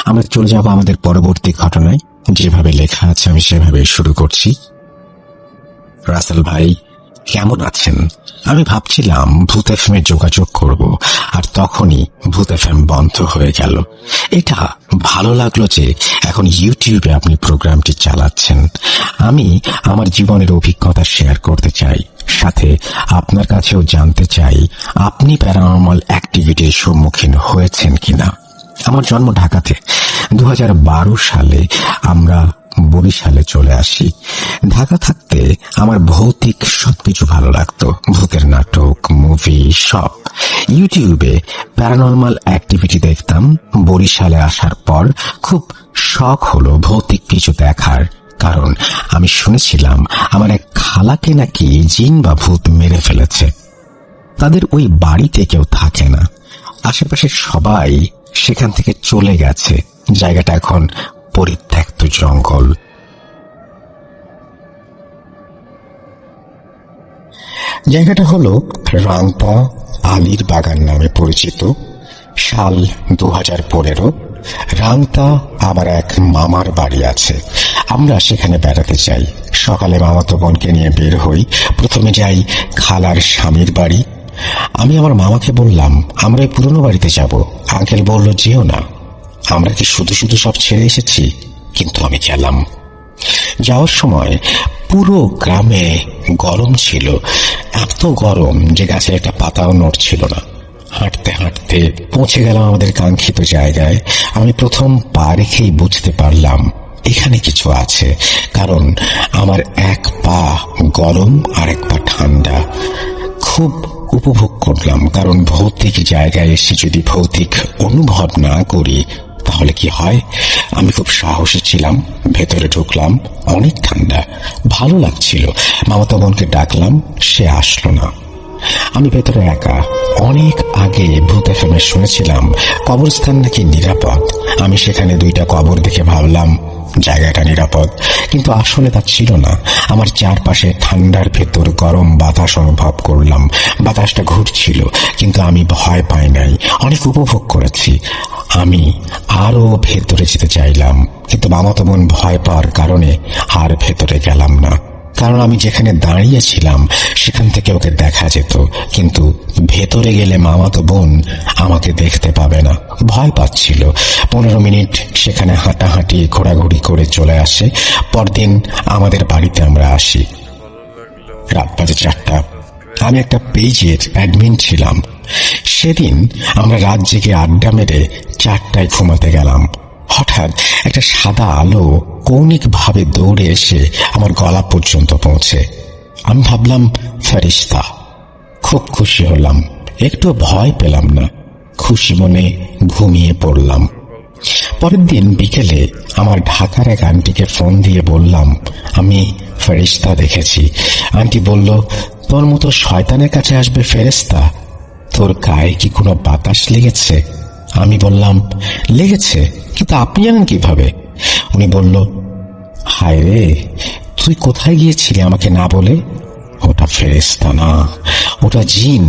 আমরা চলে যাব আমাদের পরবর্তী ঘটনায়। যেভাবে লেখা আছে আমি সেভাবে শুরু করছি। রাসেল ভাই কেমন আছেন? আমি ভাবছিলাম ভূত এফএম যোগাযোগ করব, আর তখনই ভূত এফএম বন্ধ হয়ে গেল। এটা ভালো লাগলো যে এখন ইউটিউবে আপনি প্রোগ্রামটি চালাচ্ছেন। আমি আমার জীবনের অভিজ্ঞতা শেয়ার করতে চাই, সাথে আপনার কাছেও জানতে চাই আপনি প্যারানরমাল অ্যাক্টিভিটির সম্মুখীন হয়েছেন কিনা। আমার জন্ম ঢাকাতে। 2012 সালে আমরা বরিশালে চলে আসি। ঢাকা থাকতে আমার ভৌতিক সবকিছু ভালো লাগতো, ভূতের নাটক, মুভি, সব। ইউটিউবে প্যারানরমাল অ্যাক্টিভিটি দেখতাম। বরিশালে আসার পর খুব শখ হলো ভৌতিক কিছু দেখার, কারণ আমি শুনেছিলাম আমার এক খালাকে নাকি জিন বা ভূত মেরে ফেলেছে। তাদের ওই বাড়িতে কেউ থাকে না, আশেপাশে সবাই সেখান থেকে চলে গেছে। জায়গাটা এখন পরিত্যক্ত জঙ্গল। জায়গাটা হলো রাংতা আলীর বাগান নামে পরিচিত। সাল 2015। রাংতা আমার এক মামার বাড়ি আছে, আমরা সেখানে বেড়াতে যাই। সকালে মামাতো বোনকে নিয়ে বের হই। প্রথমে যাই খালার স্বামীর বাড়ি। আমি আমার মামাকে বললাম আমরা এই পুরনো বাড়িতে যাব। আঙ্কেল বলল যেও না, আমরা কি শুধু শুধু সব ছেড়ে এসেছি? কিন্তু আমি গেলাম। যাওয়ার সময় পুরো গ্রামে গরম ছিল, এত গরম যে গাছের একটা পাতাও নড়ছিল না। হাঁটতে হাঁটতে পৌঁছে গেলাম আমাদের কাঙ্ক্ষিত জায়গায়। আমি প্রথম পা রেখেই বুঝতে পারলাম এখানে কিছু আছে, কারণ আমার এক পা গরম আর এক পা ঠান্ডা। খুব উপভোগ করলাম, কারণ ভৌতিক জায়গায় এসে যদি ভৌতিক অনুভব না করি তাহলে কি হয়। আমি খুব সাহসী ছিলাম, ভেতরে ঢুকলাম। অনেক ঠান্ডা, ভালো লাগছিল। মামাতো বোনকে ডাকলাম, সে আসলো না। আমি ভেতরে একা। অনেক আগে ভূত এফএমে শুনেছিলাম কবরস্থান নাকি নিরাপদ। আমি সেখানে 2টা কবর দেখে ভাবলাম জায়গাটা নিরাপদ, কিন্তু আসলে তা ছিল না। আমার চারপাশে ঠান্ডার ভেতর গরম বাতাস অনুভব করলাম। বাতাসটা ঘুরছিল, কিন্তু আমি ভয় পাই নাই, অনেক উপভোগ করেছি। আমি আরো ভেতরে যেতে চাইলাম, কিন্তু মামাতো বোন ভয় পাওয়ার কারণে আর ভেতরে গেলাম না। কারণ আমি যেখানে দাঁড়িয়েছিলাম সেখান থেকে ওকে দেখা যেত, কিন্তু ভেতরে গেলে মামাতো বোন আমাকে দেখতে পাবে না। ভয় পাচ্ছিল। 15 মিনিট সেখানে হাঁটাহাঁটি ঘোরাঘুরি করে চলে আসে। পরদিন আমাদের বাড়িতে আমরা আসি। রাত বাজে 4টা। আমি একটা পেজের অ্যাডমিন ছিলাম। সেদিন আমরা রাত জেগে আড্ডা মেরে 4টায় ঘুমাতে গেলাম। হঠাৎ একটা সাদা আলো কৌণিক ভাবে দৌড়ে এসে আমার গলা পর্যন্ত পৌঁছে। আমি ভাবলাম ফেরেশতা। খুব খুশি হলাম, একটু ভয় পেলাম না। খুশি মনে ঘুমিয়ে পড়লাম। পরের দিন বিকেলে আমার ঢাকার এক আন্টিকে ফোন দিয়ে বললাম আমি ফেরেশতা দেখেছি। আন্টি বলল তোর মতো শয়তানের কাছে আসবে ফেরেশতা? তোর গায়ে কি কোনো বাতাস লেগেছে? আমি বললাম লেগেছে, কিন্তু আপনি জানেন কিভাবে? উনি বলল হায় রে, তুই কোথায় গিয়েছিলি আমাকে না বলে? ওটা ফেরেশতা না, ওটা জিন।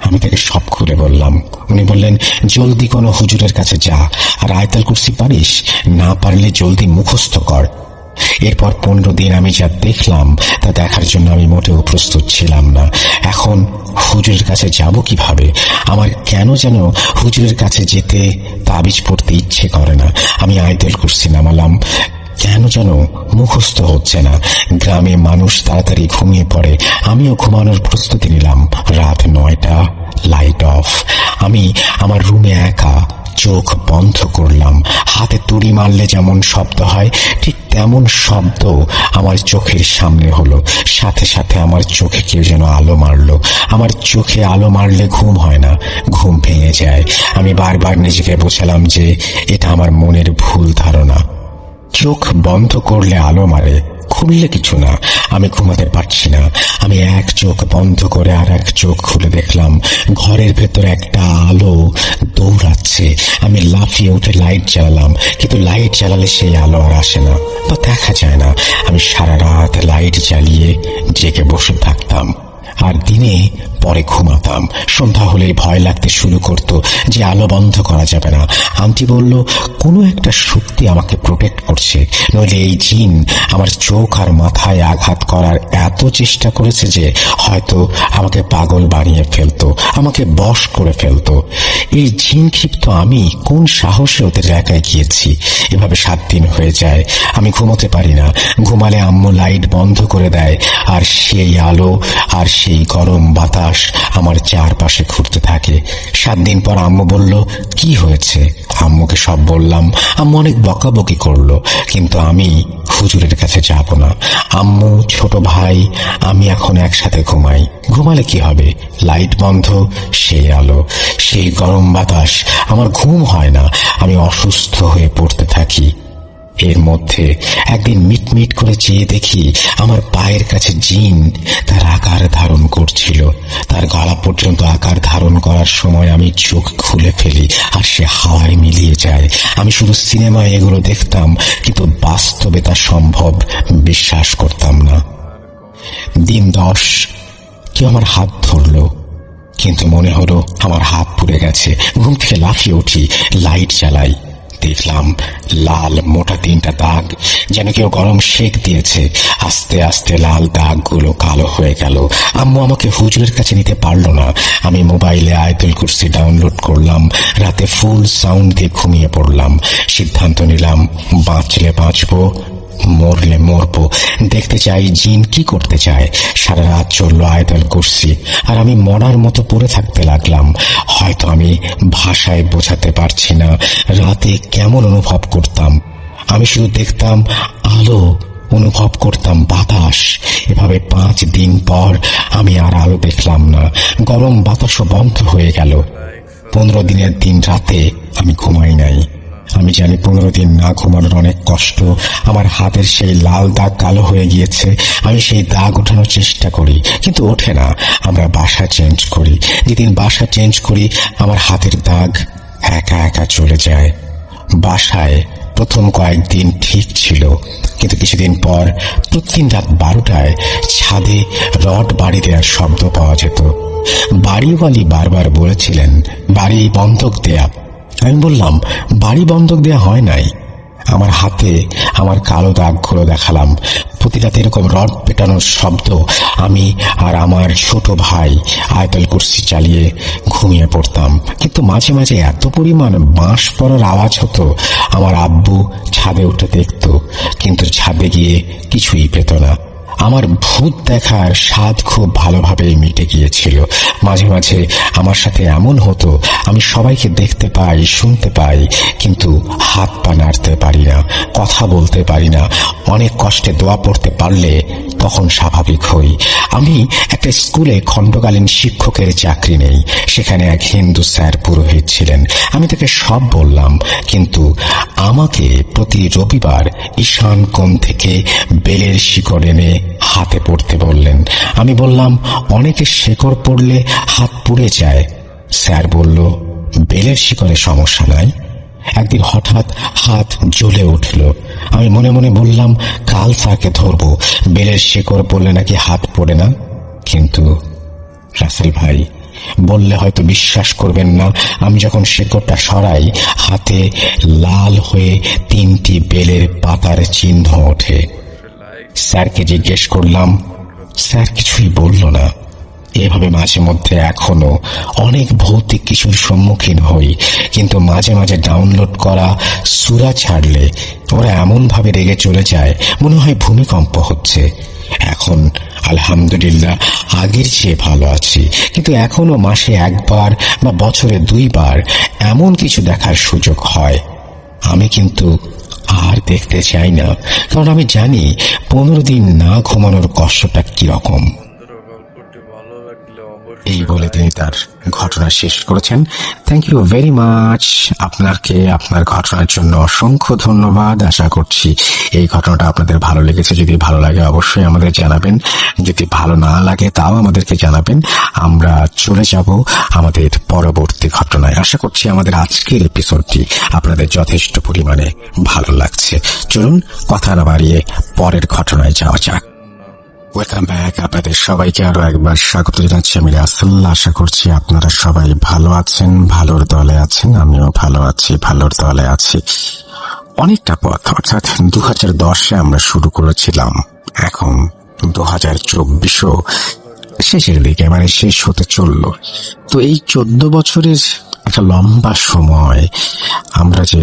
আমি তাকে সব খুলে বললাম। উনি বললেন জলদি কোনো হুজুরের কাছে যা, আর আয়াতুল কুরসি পারিস? না পারলে জলদি মুখস্থ কর। এরপর 15 দিন আমি যা দেখলাম তা দেখার জন্য আমি মোটেও প্রস্তুত ছিলাম না। এখন হুজুরের কাছে যাব কিভাবে? আমার কেন যেন হুজুরের কাছে যেতে, তাবিজ পড়তে ইচ্ছে করে না। আমি আয়াতুল কুরসি নামালাম, কেন যেন মুখস্থ হচ্ছে না। গ্রামে মানুষ তাড়াতাড়ি ঘুমিয়ে পড়ে, আমিও ঘুমানোর প্রস্তুতি নিলাম। রাত 9টা, লাইট অফ। আমি আমার রুমে একা, চোখ বন্ধ করলাম। হাতে তুড়ি মারলে যেমন শব্দ হয় ঠিক তেমন শব্দ আমার চোখের সামনে হলো। সাথে সাথে আমার চোখে কেউ যেন আলো মারলো। আমার চোখে আলো মারলে ঘুম হয় না, ঘুম ভেঙে যায়। আমি বারবার নিজেকে বোঝালাম যে এটা আমার মনের ভুল ধারণা। চোখ বন্ধ করলে আলো মারে, খুললে কিছু না। আমি ঘুমাতে পারছি না। আমি এক চোখ বন্ধ করে আর এক চোখ খুলে দেখলাম ঘরের ভেতরে একটা আলো দৌড়াচ্ছে। আমি লাফিয়ে উঠে লাইট জ্বালালাম, কিন্তু লাইট জ্বালালে সেই আলো আর আসে না বা দেখা যায় না। আমি সারা রাত লাইট জ্বালিয়ে জেগে বসে থাকতাম, আর দিনে পরে ঘুমাতাম। সন্ধ্যা হলেই ভয় লাগতে শুরু করতো যে আলো বন্ধ করা যাবে না। আন্টি বলল কোনো একটা শক্তি আমাকে প্রোটেক্ট করছে, নইলে এই জিন আমার চোখ আর মাথায় আঘাত করার এত চেষ্টা করেছে যে হয়তো আমাকে পাগল বানিয়ে ফেলতো, আমাকে বশ করে ফেলতো। এই জিন ক্ষিপ্ত আমি কোন সাহসে ওদের জায়গায় গিয়েছি। এভাবে 7 দিন হয়ে যায়। আমি ঘুমোতে পারি না। ঘুমালে আম্মু লাইট বন্ধ করে দেয়, আর সেই আলো আর সেই গরম বাতাস আমার চারপাশে ঘুরতে থাকে। 7 দিন পর আম্মু বলল কি হয়েছে। আম্মুকে সব বললাম। আম্মু অনেক বকাবকি করলো, কিন্তু আমি হুজুরের কাছে যাব না। আম্মু, ছোট ভাই, আমি এখন একসাথে ঘুমাই। ঘুমালে কি হবে? লাইট বন্ধ, সেই আলো, সেই গরম বাতাস, আমার ঘুম হয় না। আমি অসুস্থ হয়ে পড়তে থাকি। এর মধ্যে একদিন মিটমিট করে চেয়ে দেখি আমার পায়ের কাছে জিন তার আকার ধারণ করছিল। তার গলা পর্যন্ত আকার ধারণ করার সময় আমি চোখ খুলে ফেলি আর সে হাওয়ায় মিলিয়ে যায়। আমি শুধু সিনেমায় এগুলো দেখতাম, কিন্তু বাস্তবে তা সম্ভব বিশ্বাস করতাম না। দিন 10, কেউ আমার হাত ধরলো, কিন্তু মনে হলো আমার হাত পুড়ে গেছে। ঘুম থেকে লাফিয়ে উঠি, লাইট জ্বালাই। দেখলাম লাল মোটা 3টা দাগ, যেন কেউ গরম শেক দিয়েছে। আস্তে আস্তে লাল দাগগুলো কালো হয়ে গেল। আম্মু আমাকে হুজুরের কাছে নিতে পারল না। আমি মোবাইলে আয়াতুল কুরসি ডাউনলোড করলাম। রাতে ফুল সাউন্ড দিয়ে ঘুমিয়ে পড়লাম। সিদ্ধান্ত নিলাম, বাঁচলে বাঁচবো, মরলে মরবো। দেখতে চাই জিন কি করতে চায়। সারা রাত চললো আয়াতুল কুরসি, আর আমি মরার মতো পড়ে থাকতে লাগলাম। হয়তো আমি ভাষায় বোঝাতে পারছি না রাতে কেমন অনুভব করতাম। আমি শুধু দেখতাম আলো, অনুভব করতাম বাতাস। এভাবে 5 দিন পর আমি আর আলো দেখলাম না। গরম বাতাসও বন্ধ হয়ে গেল। 15 দিনের দিন রাতে আমি ঘুমাই নাই। আমি জানি 15 দিন না ঘুমানোর অনেক কষ্ট। আমার হাতের সেই লাল দাগ কালো হয়ে গিয়েছে। আমি সেই দাগ ওঠানোর চেষ্টা করি, কিন্তু ওঠে না। আমরা বাসা চেঞ্জ করি। যেদিন বাসা চেঞ্জ করি আমার হাতের দাগ একা একা চলে যায়। বাসায় প্রথম কয়েকদিন ঠিক ছিল, কিন্তু কিছুদিন পর প্রতিদিন রাত 12টায় ছাদে রড বাড়ি দেওয়ার শব্দ পাওয়া যেত। বাড়িওয়ালি বারবার বলেছিলেন বাড়ি বন্ধক দেয়া। আমি বললাম বাড়ি বন্ধক দেয়া হয় নাই। আমার হাতে আমার কালো দাগগুলো দেখালাম। প্রতি রাতে এরকম রড পেটানোর শব্দ। আমি আর আমার ছোট ভাই আয়াতুল কুরসি চালিয়ে ঘুমিয়ে পড়তাম, কিন্তু মাঝে মাঝে এত পরিমাণ বাঁশ পড়ার আওয়াজ হতো। আমার আব্বু ছাদে উঠে দেখত, কিন্তু ছাদে গিয়ে কিছুই পেত না। আমার ভূত দেখার স্বাদ খুব ভালোভাবে মিটে গিয়েছিল। মাঝে মাঝে আমার সাথে এমন হতো, আমি সবাইকে দেখতে পাই, শুনতে পাই, কিন্তু হাত পা নাড়তে পারি না, কথা বলতে পারি না। অনেক কষ্টে দোয়া পড়তে পারলে তখন স্বাভাবিক হই। আমি একটা স্কুলে খণ্ডকালীন শিক্ষকের চাকরি নেই। সেখানে এক হিন্দু স্যার পুরোহিত ছিলেন। আমি তাকে সব বললাম, কিন্তু আমাকে প্রতি রবিবার ঈশান কোণ থেকে বেলের শিকড় এনে হাতে পড়তে বললেন। আমি বললাম অনেকে শেকড় পড়লে হাত পুড়ে যায়। স্যার বলল বেলের শিকড়ে সমস্যা নাই। একদিন হঠাৎ হাত জ্বলে উঠল। আমি মনে মনে বললাম কাল স্যারকে ধরবো, বেলের শিকড় পড়লে নাকি হাত পড়ে না। কিন্তু রাসেল ভাই, বললে হয়তো বিশ্বাস করবেন না, আমি যখন শিকড়টা সরাই হাতে লাল হয়ে 3টি বেলের পাতার চিহ্ন ওঠে। স্যারকে জিজ্ঞেস করলাম, স্যার কিছুই বলল না। এভাবে মাঝে মধ্যে এখনো অনেক ভৌতিক কিছুর সম্মুখীন হই, কিন্তু মাঝে মাঝে ডাউনলোড করা সূরা ছাড়লে ওরা এমন ভাবে রেগে চলে যায় মনে হয় ভূমিকম্প হচ্ছে। এখন আলহামদুলিল্লাহ আগের চেয়ে ভালো আছি, কিন্তু এখনো মাসে 1 বার বা বছরে 2 বার এমন কিছু দেখার সুযোগ হয়। আমি কিন্তু আর দেখতে চাই না, কারণ আমি জানি 15 দিন না ঘুমানোর কষ্টটা কিরকম। এই বলে তিনি তার ঘটনা শেষ করেছেন। Thank you very much. আপনাকে আপনার ঘটনার জন্য অসংখ্য ধন্যবাদ। আশা করছি এই ঘটনাটা আপনাদের ভালো লেগেছে। যদি ভালো লাগে অবশ্যই আমাদের জানাবেন, যদি ভালো না লাগে তাও আমাদেরকে জানাবেন। আমরা চলে যাব আমাদের পরবর্তী ঘটনায়। আশা করছি আমাদের আজকের এপিসোডটি আপনাদের যথেষ্ট পরিমাণে ভালো লাগছে। চলুন কথা না বাড়িয়ে পরের ঘটনায় যাওয়া যাক। Welcome back. আপনাদের সবাইকে আরো একবার স্বাগত জানাচ্ছি আমি রাসেল। আশা করছি আপনারা সবাই ভালো আছেন, ভালোর দলে আছেন। আমিও ভালো আছি, ভালোর দলে আছি। অনেকটা পথ, অর্থাৎ 2010-এ আমরা শুরু করেছিলাম, এখন 2024ও শেষের দিকে, মানে শেষ হতে চললো। তো এই 14 বছরের একটা লম্বা সময় আমরা যে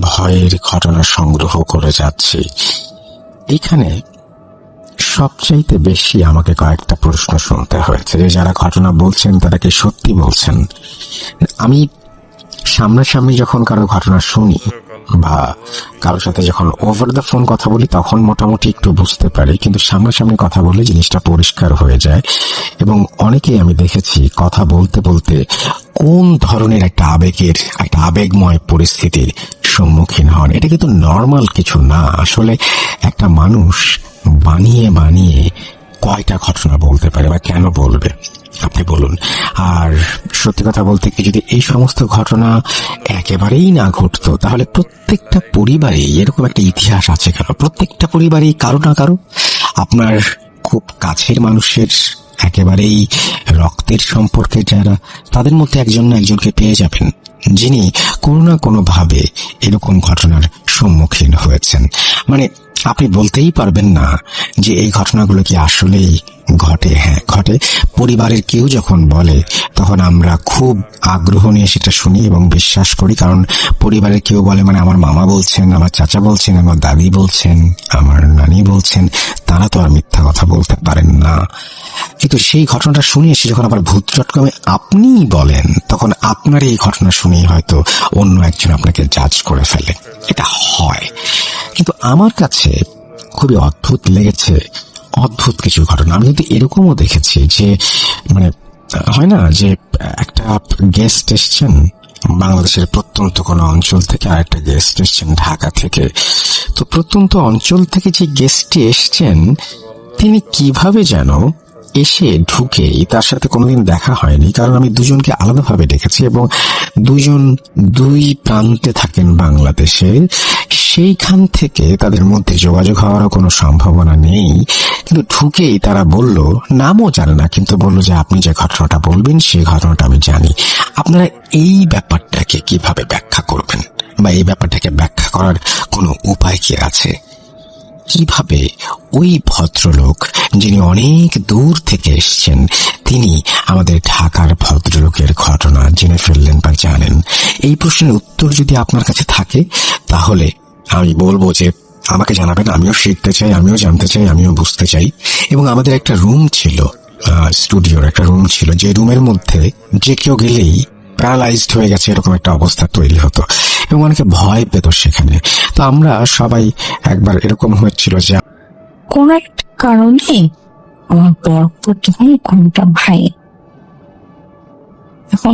ভয়ের ঘটনা সংগ্রহ করে যাচ্ছি, এইখানে সবচাইতে বেশি আমাকে কয়েকটা প্রশ্ন শুনতে হয়েছে যে যারা ঘটনা বলছেন তারা কি সত্যি বলছেন। আমি সামনাসামনি যখন কারো ঘটনা শুনি বা কারোর সাথে যখন ওভার দ্য ফোন কথা বলি তখন মোটামুটি একটু বুঝতে পারি, কিন্তু সামনাসামনি কথা বললে জিনিসটা পরিষ্কার হয়ে যায়। এবং অনেকেই আমি দেখেছি কথা বলতে বলতে কোন ধরনের একটা আবেগময় পরিস্থিতির সম্মুখীন হন। এটা কিন্তু নর্মাল কিছু না। আসলে একটা মানুষ বানিয়ে বানিয়ে কয়টা ঘটনা বলতে পারে বা কেন বলবে, আপনি বলুন। আর সত্যি কথা বলতে কি, যদি এই সমস্ত ঘটনা একেবারেই না ঘটতো তাহলে প্রত্যেকটা পরিবারেই এরকম একটা ইতিহাস আছে কেন? প্রত্যেকটা পরিবারেই কারো না কারো আপনার খুব কাছের মানুষের, একেবারেই রক্তের সম্পর্কে যারা, তাদের মধ্যে একজন না একজনকে পেয়ে যাবেন যিনি কোনো না কোনো ভাবে এরকম ঘটনার সম্মুখীন হয়েছেন। মানে আপনি বলতেই পারবেন না যে এই ঘটনাগুলো কি আসলেই ঘটে। হ্যাঁ, ঘটে। পরিবারের কেউ যখন বলে তখন আমরা খুব আগ্রহ নিয়ে সেটা শুনি এবং বিশ্বাস করি, কারণ পরিবারের কেউ বলে মানে আমার মামা বলছেন, আমার চাচা বলছেন, আমার দাদি বলছেন, আমার নানি বলছেন, তারা তো আর মিথ্যা কথা বলতে পারেন না। কিন্তু সেই ঘটনাটা শুনে এসে যখন আবার ভূত চটকামে আপনিই বলেন, তখন আপনার এই ঘটনা শুনেই হয়তো অন্য একজন আপনাকে জাজ করে ফেলে। এটা হয়। কিন্তু আমার কাছে খুবই অদ্ভুত লেগেছে অদ্ভুত কিছু ঘটনা। আমি কিন্তু এরকমও দেখেছি যে মানে হয় না যে একটা গেস্ট এসছেন বাংলাদেশের প্রত্যন্ত কোনো অঞ্চল থেকে, আর একটা গেস্ট এসছেন ঢাকা থেকে। তো প্রত্যন্ত অঞ্চল থেকে যে গেস্টটি এসছেন তিনি কিভাবে যেন এসে ঢুকেই, তার সাথে কোনোদিন দেখা হয়নি, কারণ আমি দুজনকে আলাদাভাবে দেখেছি এবং দুজন দুই প্রান্তে থাকেন বাংলাদেশের। সেইখান থেকে তাদের মধ্যে যোগাযোগ হওয়ারও কোনো সম্ভাবনা নেই, কিন্তু ঢুকেই তারা বলল, নামও জানে না, কিন্তু বলল যে আপনি যে ঘটনাটা বলবেন সেই ঘটনাটা আমি জানি। আপনারা এই ব্যাপারটাকে কিভাবে ব্যাখ্যা করবেন, বা এই ব্যাপারটাকে ব্যাখ্যা করার কোনো উপায় কি আছে? কিভাবে ওই ভদ্রলোক যিনি অনেক দূর থেকে এসছেন তিনি আমাদের ঢাকার ভদ্রলোকের ঘটনা জেনে ফেললেন বা জানেন? এই প্রশ্নের উত্তর যদি আপনার কাছে থাকে তাহলে আমি বলবো যে আমাকে জানাবেন। আমিও শিখতে চাই, আমিও জানতে চাই, আমিও বুঝতে চাই। এবং আমাদের একটা রুম ছিল, স্টুডিওর একটা রুম ছিল, যে রুমের মধ্যে যে কেউ গেলেই প্যারালাইজড হয়ে গেছে এরকম একটা অবস্থা তৈরি হতো এবং অনেকে ভয় পেত সেখানে। তো আমরা সবাই একবার এরকম হয়েছিল যে কোন একটা কারণে আমার তখন ঘুমটা ভাই, এখন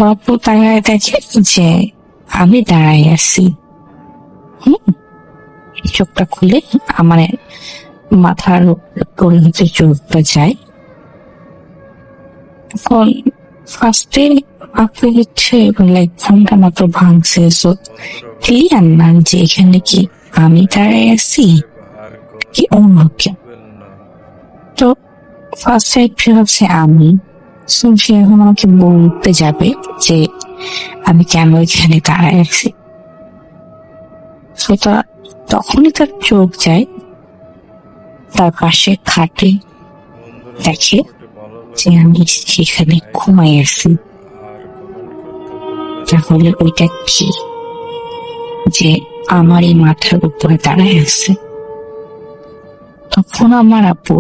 গল্প তাকায় দেখে যে আমি দাঁড়াই আছি। চোখটা খুলে আমার মাথার উপরে হচ্ছে চোখটা যায়। এখন ফার্স্টে আপনি হচ্ছে লাইক ফোনটা মাত্র ভাঙছে, সো ক্লিয়ার না যে এখানে কি আমি দাঁড়াই আছি কি অন্য কেউ। তো ফার্স্ট সাইড হচ্ছে আমি, সে এখন আমাকে বলতে যাবে যে আমি কেন এখানে দাঁড়ায় আছি। সেটা তখনই তার চোখ যায় তার পাশে খাটে, দেখে যে আমি সেখানে ঘুমাই আছি। তাহলে ওইটা কি যে আমার এই মাথার উপরে দাঁড়ায় আছে? তখন আমার আপু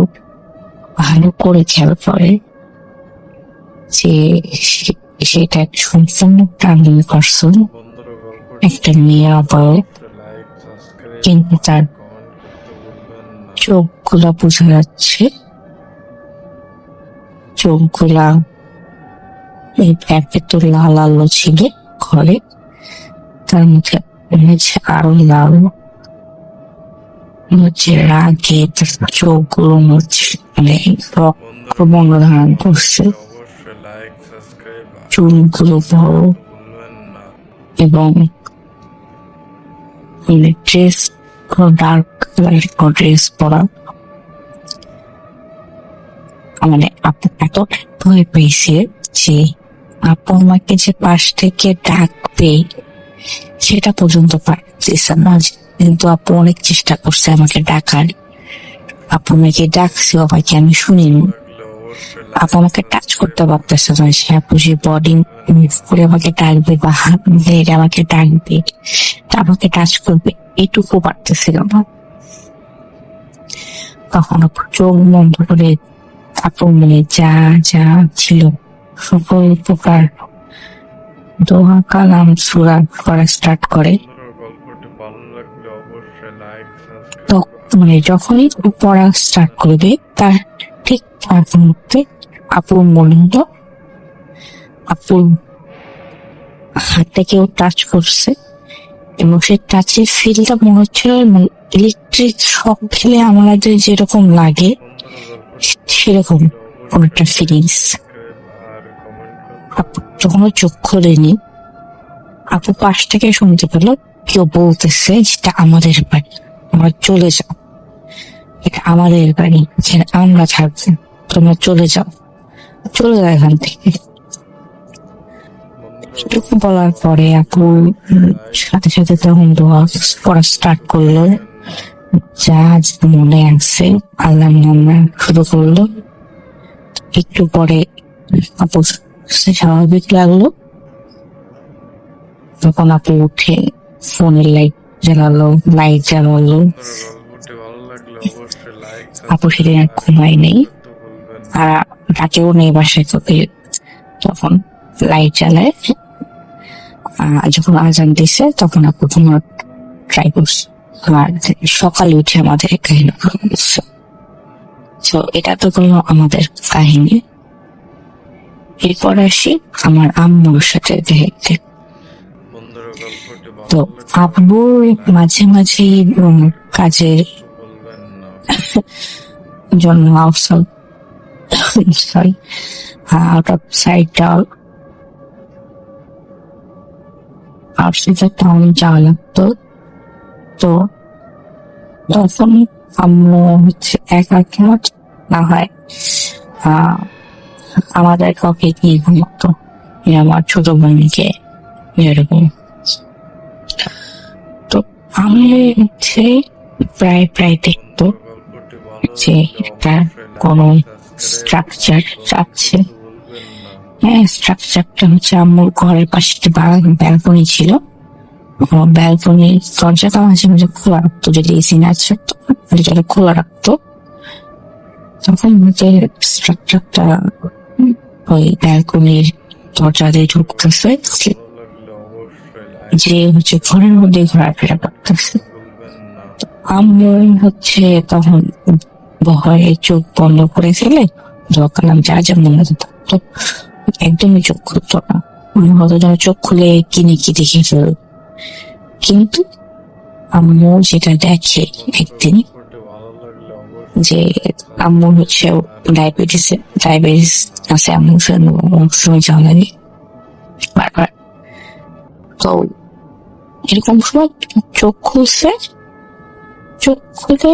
ভালো করে খেয়াল করে যে সেটা সম্পূর্ণ প্রাণী পার্সন, একটা মেয়ে অবয়ব, কিন্তু তার চোখগুলা বোঝা যাচ্ছে, চোখগুলা একে তো লাল আলো ছিল ঘরে, তার মধ্যে আরো লাল হচ্ছে রাগে, চোখগুলো মানে রক্তবর্ণ ধারণ করছে, চুলগুলো বড় এবং ড্রেস ডার্ক লাইট ড্রেস পরা। মানে আপু এত ভয় পেয়েছে যে আপু আমাকে যে পাশ থেকে ডাকবে সেটা পর্যন্ত পারতেছে না। কিন্তু আপু অনেক চেষ্টা করছে আমাকে ডাকার। আপু আমাকে ডাকছে, বাবাকে আমি শুনিনি। আপু আমাকে টাচ করতে পারতেছে না, সে আপু যে বডি মুভ করে আমাকে ডাকবে বা হাত মেরে আমাকে ডাকবে, আমাকে টাচ করবে, এটুকু পারতেছিল না। তখন আপু চোখ বন্ধ করে আপু মানে যা যা ছিল সকল প্রকার দোয়া কালাম সূরা পড়া স্টার্ট করে। তো মানে যখনই পড়া স্টার্ট করবে তার ঠিক তার মুহূর্তে আপুর মনে হলো আপুর হাতে কেউ টাচ করছে, এবং সেই টাচের ফিলটা মনে হচ্ছিল ইলেকট্রিক শক খেলে আমাদের যেরকম লাগে সেরকম কোন একটা ফিলিংস। আপু যখন চোখ খোলেনি, আপু পাশ থেকে শুনতে পেল কেউ বলতেছে যেটা আমাদের বাড়ি, আমরা চলে যাও, এটা আমাদের বাড়ি, যেখানে আমরা থাকবো, তোমরা চলে যাও, চলে যাও এখান থেকে। এটুকু বলার পরে আপু সাথে সাথে তখন দোয়া পড়া স্টার্ট করলো, যা মনে আছে আল্লাহর নামে শুরু করলো। একটু পরে আপু স্বাভাবিক লাগলো। তখন আপু উঠে ফোনের লাইট জ্বালালো। আপু সেদিন আর ঘুমাই নেই, আর রাতেও নেই বাসায়। তখন লাইট জ্বালায়, যখন আজান দিছে তখন আপু ঘুমার ট্রাই করছে। আর সকালে উঠে আমাদের কাহিনী বলছে। তো এটা তো কোনো আমাদের কাহিনী। এরপর আসি আমার আম্মুর সাথে দেখতে। তো আব্বুর মাঝে মাঝে কাজের জন্য আউট অফ সাইড টাউন যাওয়া লাগতো। তো তখন আম্মু হচ্ছে একা না হয় আমাদের কাউকে নিয়ে ঘুমাতো, আমার ছোট বোনকে এরকম। তো আমি হচ্ছে প্রায় দেখতো যে একটা কোন স্ট্রাকচার যাচ্ছে। হ্যাঁ, স্ট্রাকচারটা হচ্ছে আম্মুর ঘরের পাশে একটা ব্যালকনি ছিল। ব্যালকনির দরজাটা মাঝে মাঝে খোলা রাখতো, যদি এসি না থাকতো দরজাটা খোলা রাখতো। তখন স্ট্রাকচারটা ওই ব্যালকনির দরজা দিয়ে ঢুকতেছে, যে হচ্ছে ঘরের মধ্যে ঘোরাফেরা করতেছে। আম্মু হচ্ছে তখন ভয়ে চোখ বন্ধ করে ফেলে দোকালাম যা যা মনে হতো, তো একদমই চোখ খুলতো না। হয়তো যেন চোখ খুলে কিনে কি দেখে ফেল। কিন্তু আম্মু যেটা দেখে একদিন, যে আম্মু হচ্ছে ডায়াবেটিস আছে, আম্মুর সময় জ্বালানি বারবার। তো এরকম সময় চোখ খুলছে, চোখ খুলে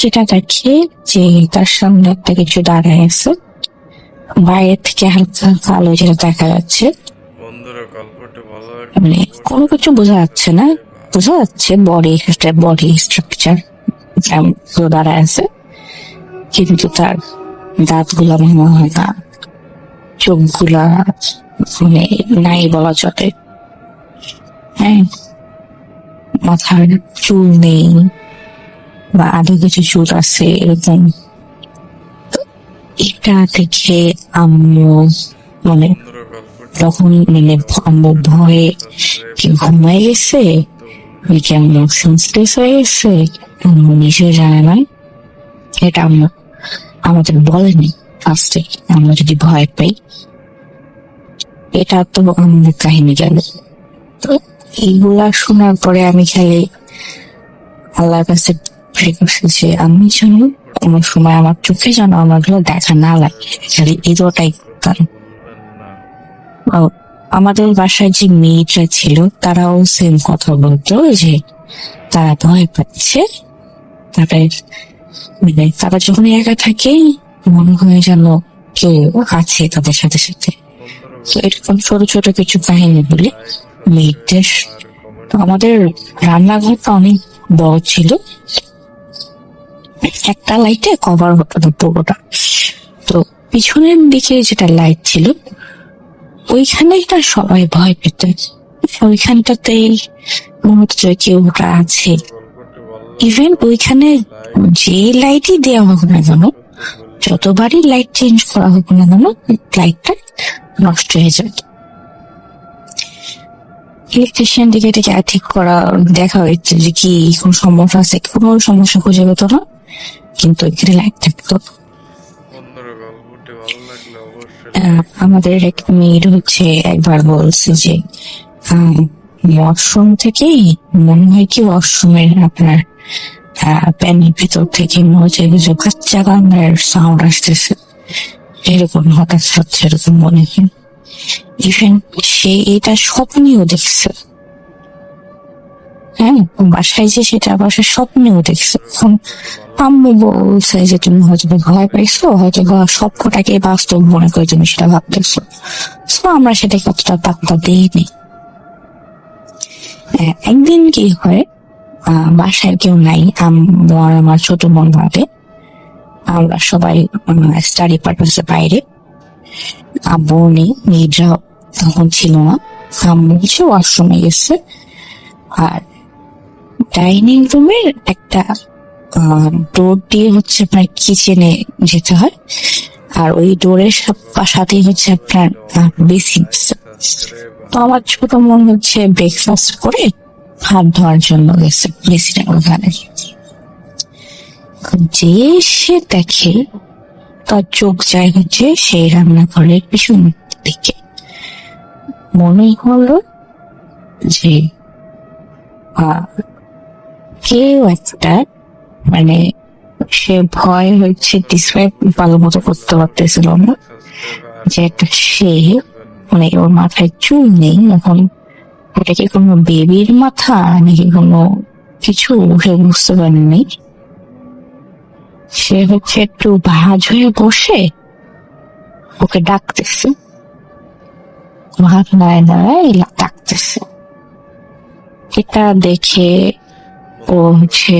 যেটা দেখে যে তার সামনে একটা কিছু দাঁড়ায় আছে, বাইরে থেকে হালকা কালো যেটা দেখা যাচ্ছে, মানে কোনো কিছু বোঝা যাচ্ছে না, বোঝা যাচ্ছে বডি স্ট্রাকচার দাঁড়ায় আছে, কিন্তু তার দাঁত গুলা মনে হয় না, চোখ গুলা মানে নাই বলা চলে। হ্যাঁ, মাথার চুল নেই বা আধা কিছু চুল আছে এরকম। এটা দেখে আম্মু মানে তখন মানে আম্মু ভয়ে কি ঘুমাই গেছে, আম্মু সেন্সলেস হয়ে গেছে, আম্মু নিজেও জানে না। এটা আম্মু আমাদের বলেনি ফার্স্টে, আমরা যদি ভয় পাই। এটা তো আমাদের কাহিনী গেল। তো এইগুলা শোনার পরে আমি খালি আল্লাহর কাছে প্রে করছি যে আমি যেন কোনো সময় আমার চোখে যেন আমাগুলো দেখা না লাগে, খালি এই দোয়াটাই করতাম। আমাদের বাসায় যে মেয়েটা ছিল তারাও সেম কথা বলতো, যে তারা ভয় পাচ্ছে। তারা যখন একা থাকে মনে হয় যেন কেউ আছে তাদের সাথে সাথে। তো এরকম ছোট ছোট কিছু কাহিনী বলি মেয়েদের। তো আমাদের রান্নাঘরটা অনেক বড় ছিল, একটা লাইটে কভার হতো না পুরোটা। তো পিছনের দিকে যেটা লাইট ছিল ওইখানেই না সবাই ভয় পেত, ওইখানটাতেই মনে হচ্ছে কেউ ওটা আছে। ইভেন ওইখানে যে লাইটই দেওয়া হোক না কেন, যতবারই লাইট চেঞ্জ করা হোক না কেন, লাইটটা নষ্ট হয়ে যেত। ইলেকট্রিশিয়ান দিকে এটাকে ঠিক করা দেখা হয়েছে যে কি কোন সমস্যা আছে, কোনো সমস্যা খুঁজে পেত না, কিন্তু এখানে লাইট থাকতো। আমাদের এক মেয়ের হচ্ছে একবার বলছে যে ওয়াশরুম থেকে মনে হয় কি ওয়াশরুমের আপনার প্যানের ভিতর থেকে মনে হচ্ছে যে বাচ্চা গানের সাউন্ড আসতেছে, এরকম হঠাৎ হচ্ছে এরকম মনে হয়। ইভেন সে এটা স্বপ্নেও দেখছে, হ্যাঁ বাসায় যে সেটা বাসায় স্বপ্নেও দেখছে। এখন আম্মু বলছে যে তুমি হয়তো ভয় পাইছো, হয়তো সবকটাকে বাস্তব মনে করে তুমি সেটা ভাবতেছো। তো আমরা সেটাকে অতটা পাত্তা দিইনি। একদিন কি হয়, বাসায় কেউ নাই, আম্মু আর আমার ছোট বোন বাদে আমরা সবাই স্টাডি পারপাসে বাইরে। আব্বু নেই, মেয়েরা তখন ছিল না, আম্মু হচ্ছে ওয়াশরুমে গেছে। আর ডাইনিং রুমের একটা ডোর দিয়ে হচ্ছে আপনার কিচেনে যেতে হয়, আর ওই ডোরের সাথেই হচ্ছে আপনার বেসিন। তো আমার ছোট বোন হচ্ছে ব্রেকফাস্ট করে হাত ধোয়ার জন্য গেছে বেসিনের ওখানে। যে সে দেখে তার চোখ যায় হচ্ছে সেই রান্নাঘরের পিছন দিকে। মনে হলো যে কেউ একটা, মানে সে ভয় হচ্ছে ডিসক্রাইব ভালো মতো করতে পারতেছিল না, যে একটা সে, মানে ওর মাথায় চুল নেই, এখন ওটা কি কোনো বেবির মাথা নাকি কোনো কিছু সে বুঝতে পারেনি। সে হচ্ছে একটু ভাঁজ হয়ে বসে ওকে ডাকতেছে, হাত নাড়ায় নাড়ায় ডাকতেছে। এটা দেখে ও হচ্ছে,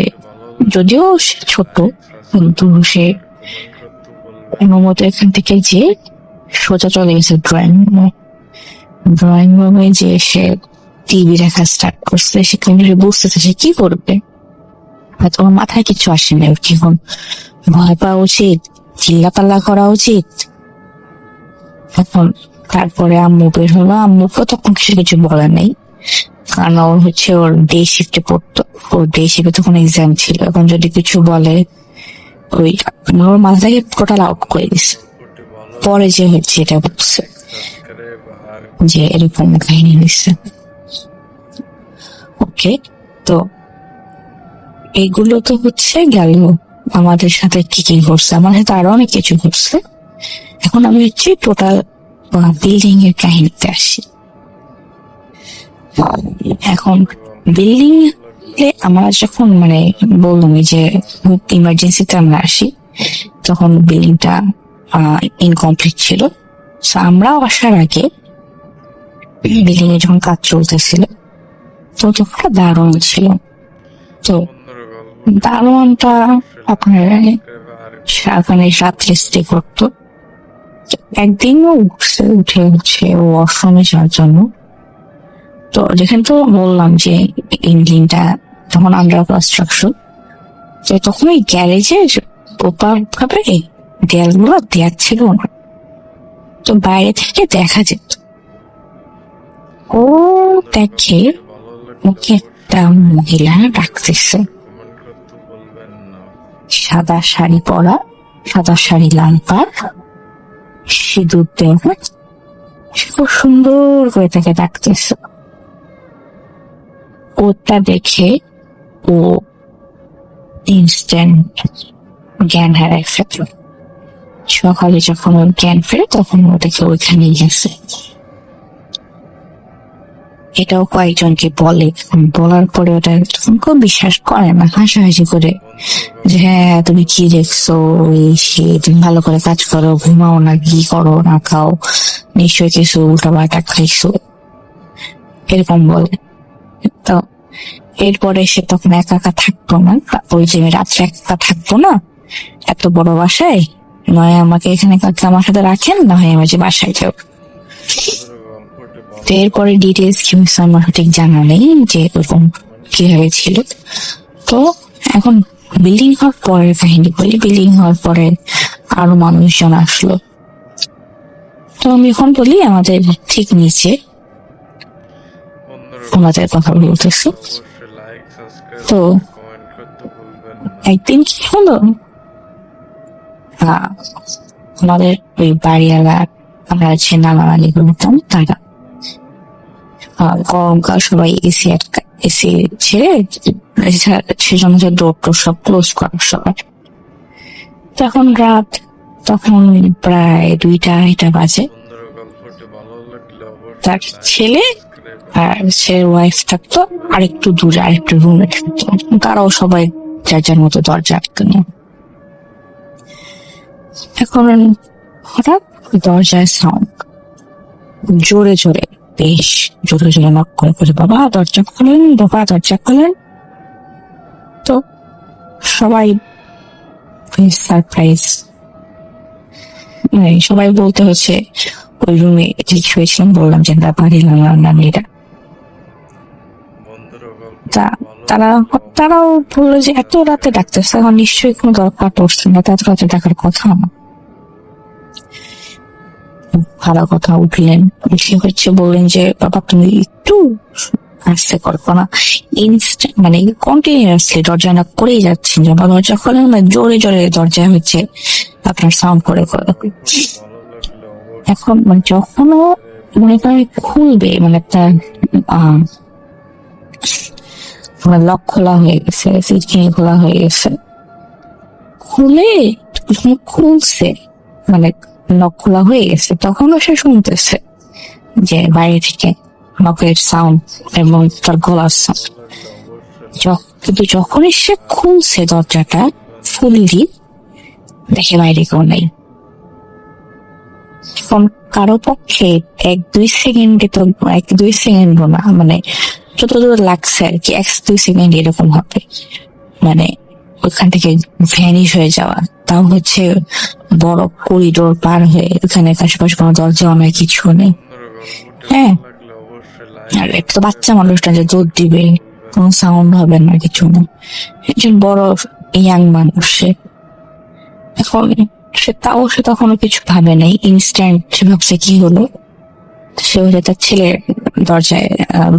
যদিও সে ছোট কিন্তু সে কোনো মতো এখান থেকে যে সোজা চলে গেছে ড্রয়িং রুমে যে সে টিভি দেখা স্টার্ট করছে। সেখানে বুঝতেছে সে কি করবে, হয়তো ওর মাথায় কিছু আসেনি, ওর কি এখন ভয় পাওয়া উচিত, চিল্লাপাল্লা করা উচিত। এখন তারপরে আম্মু বের হলো, আম্মুকে তখন কিছু বলার নেই, কারণ ওর হচ্ছে ওর ডে শিফটে পড়তো, ওর ডে শিফটে তখন এক্সাম ছিল। এখন যদি কিছু বলে ওই ওর মাথাটাকে টোটাল আউট করে দিচ্ছে। পরে যে হচ্ছে এটা বুঝছে যে এরকম কাহিনী হয়েছে। ওকে, তো এইগুলো তো হচ্ছে গেল আমাদের সাথে কি কি ঘটছে, আমার সাথে আরো অনেক কিছু ঘটছে। এখন আমি হচ্ছে টোটাল বিল্ডিং এর কাহিনীতে আসি। এখন বিল্ডিং এ আমরা যখন মানে বললাম যে ইমার্জেন্সিতে আমরা আসি, তখন বিল্ডিংটা ইনকমপ্লিট ছিল। আমরা আসার আগে বিল্ডিং এ যখন কাজ চলতেছিল, তো তখন দারোয়ান ছিল। তো দারোয়ানটা আপনার ওখানে রাত্রে স্টে করতো। একদিনও উঠে হচ্ছে ওয়াশরুমে যাওয়ার জন্য। তো যেখানে তো বললাম যে বিল্ডিংটা তখন আন্ডার কনস্ট্রাকশন, তো তখন ওই গ্যারেজের প্রপার ভাবে দেয়ালগুলো দেয়া ছিল না, তো বাইরে থেকে দেখা যেত। ও দেখে ওকে একটা মহিলা ডাকতেছে, সাদা শাড়ি পরা, সাদা শাড়ি লাল পাড়, সিঁদুর দেওয়া, খুব সুন্দর করে তাকে ডাকতেছে। ওটা দেখে ও ইনস্ট্যান্ট জ্ঞান হারায় ফেলল। সকালে যখন ওর জ্ঞান ফেরে তখন ও দেখে ওইখানেই গেছে। এটাও কয়েকজনকে বলে, বলার পরে ওটা তখন কেউ বিশ্বাস করে না, হাসাহাসি করে যে হ্যাঁ তুমি কি দেখছো, এই সে, তুমি ভালো করে কাজ করো, ঘুমাও না, কি করো না খাও, নিশ্চয়ই কিছু উল্টাপাল্টা খাইছো, এরকম বলে। তো এরপরে সে তখন একা একা থাকতো না, ওই যে রাত্রে একা থাকতো না এত বড় বাসায়, নয় আমাকে এখানে কাউকে আমার সাথে রাখেন, না হয় আমার যে বাসায় যাও। তো এরপরে ডিটেলস কি হয়েছে আমার সঠিক জানা নেই যে এরকম কিভাবে ছিল। তো এখন বিল্ডিং হওয়ার পরের কাহিনী বলি। বিল্ডিং হওয়ার পরে আরো মানুষজন আসলো। তো আমি এখন বলি আমাদের ঠিক নিচে আমাদের কথা বলতেছি। তো একদিন কি হলো, আমাদের ওই বাড়িওয়ালা, আমরা যে নানা নানি বলতাম তারা গরমকাল সবাই এসি ছেড়ে সেজন্য ডোর টোর সব ক্লোজ করার সবাই। তখন রাত, তখন প্রায় 2টা-2:30 বাজে। তার ছেলে আর ছেলের ওয়াইফ থাকতো আরেকটু দূরে, আরেকটু রুমে থাকতো। তারাও সবাই যার যার মতো দরজা আটকে নিয়ে। এখন হঠাৎ দরজায় সাউন্ড, জোরে জোরে, বেশ জোরে জোরে নক করে করে, বাবা দরজা খোলেন, বাবা দরজা খোলেন। তো সবাই সারপ্রাইজ, সবাই বলতে হচ্ছে ওই রুমে যে শুয়েছিলাম, বললাম যে বাড়ির নানিরা। তারাও বললো যে এত রাতে ডাকতেছে, এখন নিশ্চয়ই কোনো দরকার পড়ছে না, এত রাতে ডাকার কথা না। ভালো কথা, উঠলেন, উঠে হচ্ছে বললেন যে বাবা তুমি একটু আসতে করবো না, ইনস্ট্যান্ট মানে কন্টিনিউয়াসলি দরজা না করেই যাচ্ছেন, বাবা দরজা খোলেন, মানে জোরে জোরে দরজা হচ্ছে আপনার সাউন্ড করে করে। এখন মানে যখনও মনে করেন খুলবে, মানে একটা লক খোলা হয়ে গেছে, সিটকিনি খোলা হয়ে গেছে, খুলছে মানে লক খোলা হয়ে গেছে, তখনও সে শুনতেছে যে বাইরে থেকে নকের সাউন্ড এবং তার গলার সাউন্ড। কিন্তু যখনই সে খুলছে দরজাটা ফুললি, দেখে বাইরে কেউ নেই। এখন কারো পক্ষে 1-2 সেকেন্ডে, তো 1-2 সেকেন্ডও না, মানে যতদূর লাগছে আর কি, 1-2 সেকেন্ড এরকম হবে, মানে ওখান থেকে ভ্যানিশ হয়ে যাওয়া। তাও হচ্ছে বড় করিডোর পার হয়ে, ওখানে আশেপাশে কোনো দরজা অনেক কিছু নেই। হ্যাঁ, আর একটা বাচ্চা মানুষটা যে দৌড় দিবে, কোনো সাউন্ড হবে না, কিছু না, একজন বড় ইয়াং মানুষ সে। এখন সে তখনও কিছু ভাবে নাই, ইনস্ট্যান্ট সে ভাবছে কি হলো। সে হচ্ছে তার ছেলের দরজায়,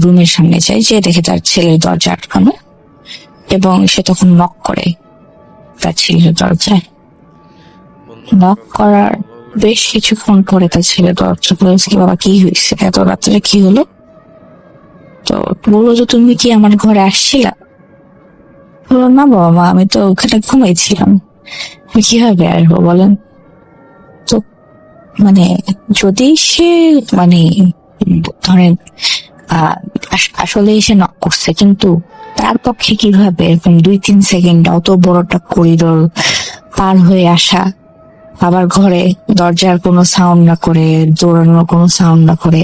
রুমের সামনে যায়, যে দেখে তার ছেলের দরজা আটকানো, এবং সে তখন নক করে তার ছেলের দরজায়। নক করার বেশ কিছুক্ষণ পরে তার ছেলে দরজা খুলেছে, কি বাবা কি হয়েছে, এত রাত্রে কি হলো? তো বললো যে তুমি কি আমার ঘরে আসছিলা? বললো না বাবা, আমি তো ওখানে ঘুমাইছিলাম, কিভাবে আসবো বলেন? তো মানে যদি সে মানে ধরেন আসলে সে নক করছে, কিন্তু তার পক্ষে কিভাবে এরকম 2-3 সেকেন্ড অত বড়টা করিডোর পার হয়ে আসা, আবার ঘরে দরজার কোনো সাউন্ড না করে, দৌড়ানোর কোনো সাউন্ড না করে।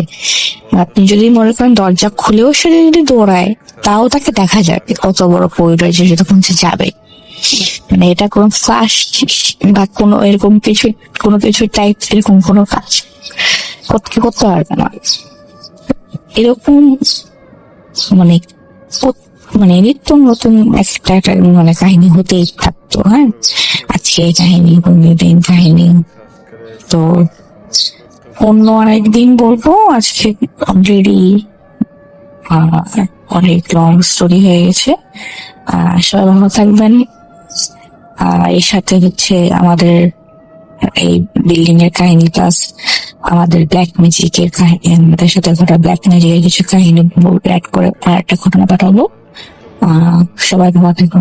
আপনি যদি মনে করেন দরজা খুলেও সে যদি দৌড়ায়, তাও তাকে দেখা যাবে কত বড় করিডোর যে তখন সে যাবে। মানে এটা কোনো ফ্লাশ বা কোনো এরকম কিছু টাইপ এরকম কোনো কাজ করতে পারবে না। এরকম মানে মানে নিত্য নতুন একটা মানে কাহিনী হতেই থাকতো। হ্যাঁ, আজকে এই কাহিনী, দিন কাহিনী, তো অন্য আরেকদিন বলবো। আজকে অলরেডি অনেক লং স্টোরি হয়ে গেছে। সবাই ভালো থাকবেন। এর সাথে হচ্ছে আমাদের এই বিল্ডিং এর কাহিনী প্লাস আমাদের ব্ল্যাক ম্যাজিকের কাহিনী, আমাদের সাথে ঘটা ব্ল্যাক ম্যাজিকের কিছু কাহিনী অ্যাড করে একটা ঘটনা পাঠাবো। সবাই ভালো থাকবেন।